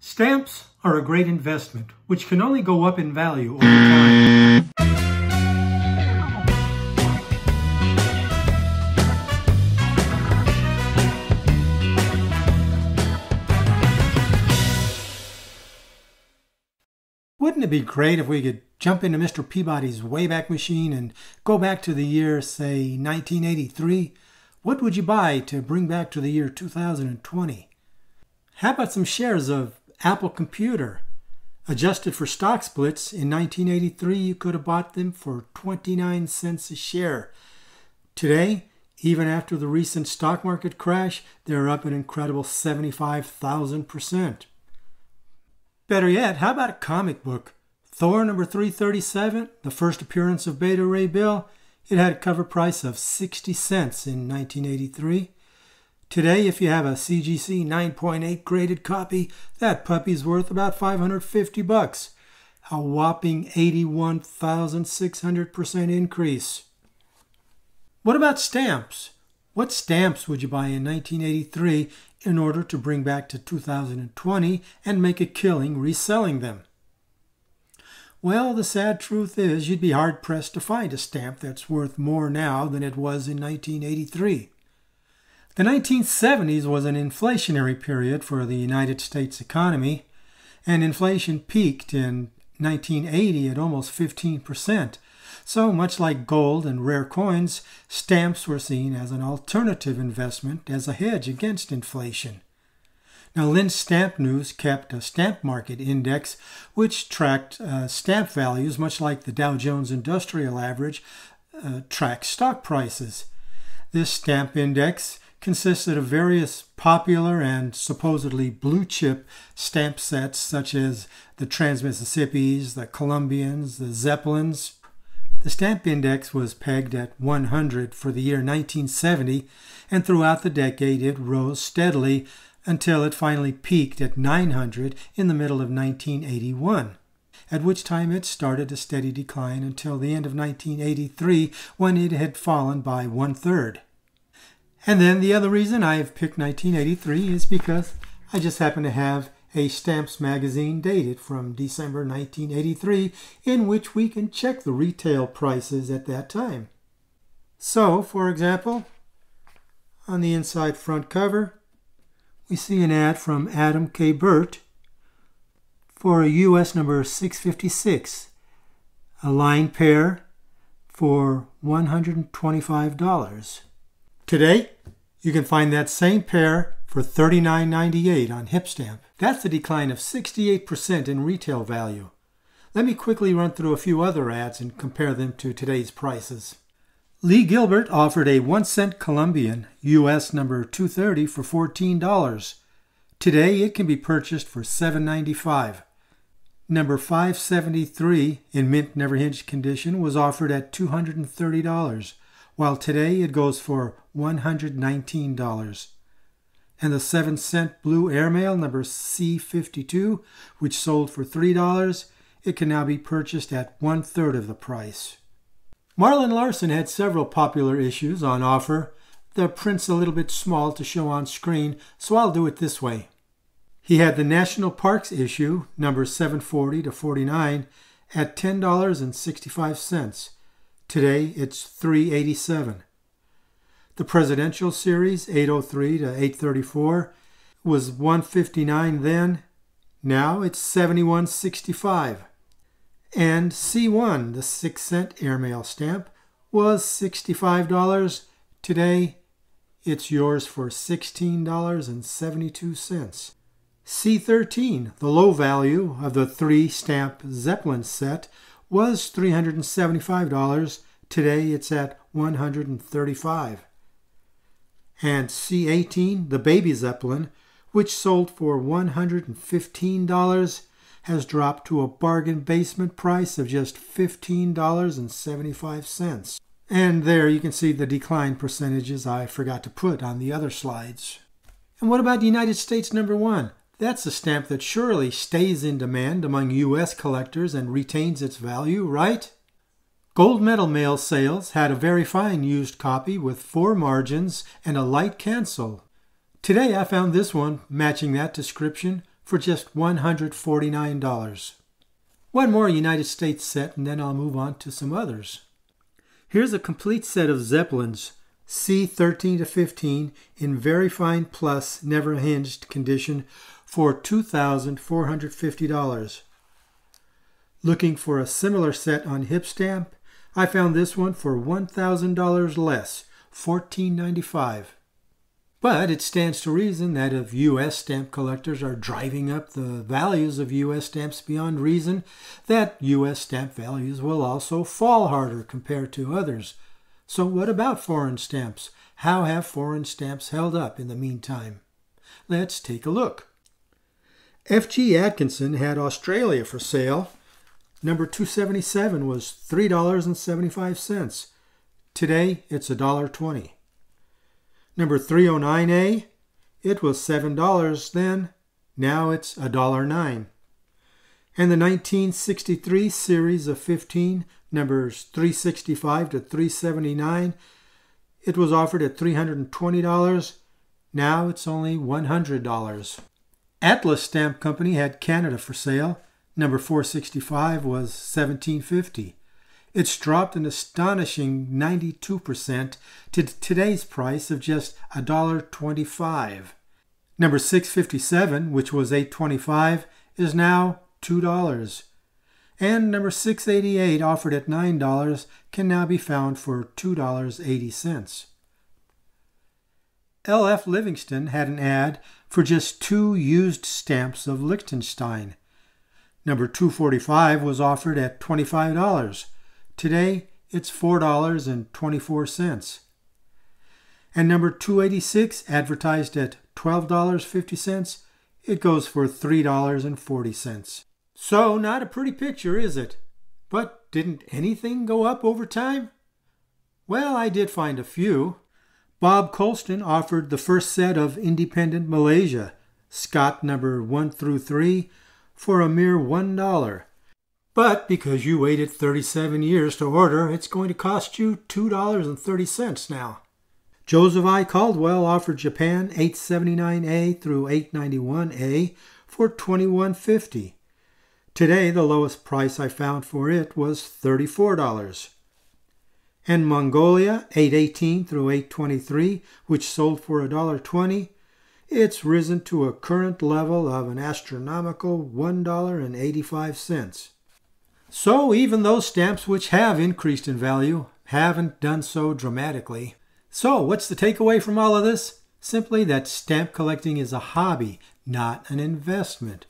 Stamps are a great investment, which can only go up in value over time. Wouldn't it be great if we could jump into Mr. Peabody's Wayback Machine and go back to the year, say, 1983? What would you buy to bring back to the year 2020? How about some shares of Apple Computer? Adjusted for stock splits, in 1983 you could have bought them for 29 cents a share. Today, even after the recent stock market crash, they're up an incredible 75,000%. Better yet, how about a comic book? Thor number 337, the first appearance of Beta Ray Bill, it had a cover price of 60 cents in 1983. Today, if you have a CGC 9.8 graded copy, that puppy's worth about $550. A whopping 81,600% increase. What about stamps? What stamps would you buy in 1983 in order to bring back to 2020 and make a killing reselling them? Well, the sad truth is you'd be hard-pressed to find a stamp that's worth more now than it was in 1983. The 1970s was an inflationary period for the United States economy, and inflation peaked in 1980 at almost 15%. So much like gold and rare coins, stamps were seen as an alternative investment as a hedge against inflation. Now, Lynn Stamp News kept a stamp market index which tracked stamp values much like the Dow Jones Industrial Average tracks stock prices. This stamp index consisted of various popular and supposedly blue-chip stamp sets such as the Trans-Mississippis, the Columbians, the Zeppelins. The stamp index was pegged at 100 for the year 1970, and throughout the decade it rose steadily until it finally peaked at 900 in the middle of 1981, at which time it started a steady decline until the end of 1983 when it had fallen by 1/3. And then the other reason I have picked 1983 is because I just happen to have a Stamps magazine dated from December 1983 in which we can check the retail prices at that time. So, for example, on the inside front cover, we see an ad from Adam K. Burt for a US number 656, a lined pair for $125. Today, you can find that same pair for $39.98 on HipStamp. That's a decline of 68% in retail value. Let me quickly run through a few other ads and compare them to today's prices. Lee Gilbert offered a 1-cent Columbian US number 230 for $14. Today, it can be purchased for $7.95. Number 573 in mint never hinged condition was offered at $230. While today it goes for $119. And the 7-cent blue airmail number C52, which sold for $3, it can now be purchased at 1/3 of the price. Marlin Larson had several popular issues on offer. The print's a little bit small to show on screen, so I'll do it this way. He had the National Parks issue, number 740 to 49, at $10.65. Today, it's $3.87. The Presidential Series, 803 to 834, was $159 then. Now it's $71.65. And C1, the 6-cent airmail stamp, was $65. Today, it's yours for $16.72. C13, the low value of the 3-stamp Zeppelin set, was $375. Today it's at $135. And C18, the Baby Zeppelin, which sold for $115, has dropped to a bargain basement price of just $15.75. And there you can see the decline percentages I forgot to put on the other slides. And what about United States number 1? That's a stamp that surely stays in demand among U.S. collectors and retains its value, right? Gold Medal mail sales had a very fine used copy with 4 margins and a light cancel. Today I found this one matching that description for just $149. One more United States set and then I'll move on to some others. Here's a complete set of Zeppelins, C13 to 15 in very fine plus never hinged condition for $2,450. Looking for a similar set on HipStamp, I found this one for $1,000 less, $14.95. But it stands to reason that if U.S. stamp collectors are driving up the values of U.S. stamps beyond reason, that U.S. stamp values will also fall harder compared to others. So what about foreign stamps? How have foreign stamps held up in the meantime? Let's take a look. F.G. Atkinson had Australia for sale. Number 277 was $3.75. Today it's $1.20. Number 309A, it was $7 then. Now it's $1.09. And the 1963 series of 15, numbers 365 to 379, it was offered at $320. Now it's only $100. Atlas Stamp Company had Canada for sale. Number 465 was $17.50. It's dropped an astonishing 92% to today's price of just $1.25. Number 657, which was $8.25, is now $2. And number 688, offered at $9, can now be found for $2.80. L.F. Livingston had an ad for just 2 used stamps of Liechtenstein. Number 245 was offered at $25. Today, it's $4.24. And number 286, advertised at $12.50, it goes for $3.40. So, not a pretty picture, is it? But didn't anything go up over time? Well, I did find a few. Bob Colston offered the first set of Independent Malaysia, Scott number 1 through 3, for a mere $1. But because you waited 37 years to order, it's going to cost you $2.30 now. Joseph I. Caldwell offered Japan 879A through 891A for $21.50. Today, the lowest price I found for it was $34. And Mongolia 818 through 823, which sold for $1.20, it's risen to a current level of an astronomical $1.85. So even those stamps which have increased in value haven't done so dramatically. So what's the takeaway from all of this? Simply that stamp collecting is a hobby, not an investment.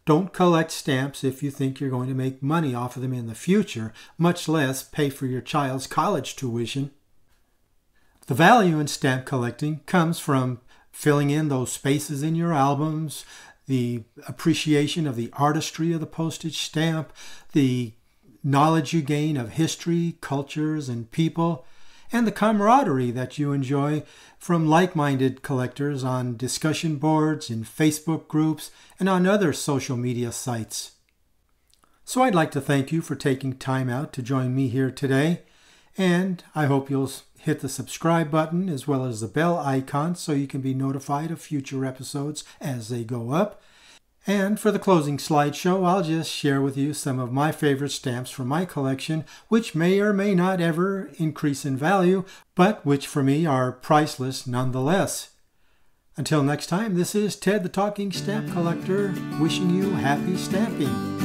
Don't collect stamps if you think you're going to make money off of them in the future, much less pay for your child's college tuition. The value in stamp collecting comes from filling in those spaces in your albums, the appreciation of the artistry of the postage stamp, the knowledge you gain of history, cultures, and people, and the camaraderie that you enjoy from like-minded collectors on discussion boards, in Facebook groups, and on other social media sites. So I'd like to thank you for taking time out to join me here today, and I hope you'll hit the subscribe button as well as the bell icon so you can be notified of future episodes as they go up. And for the closing slideshow, I'll just share with you some of my favorite stamps from my collection, which may or may not ever increase in value, but which for me are priceless nonetheless. Until next time, this is Ted the Talking Stamp Collector, wishing you happy stamping.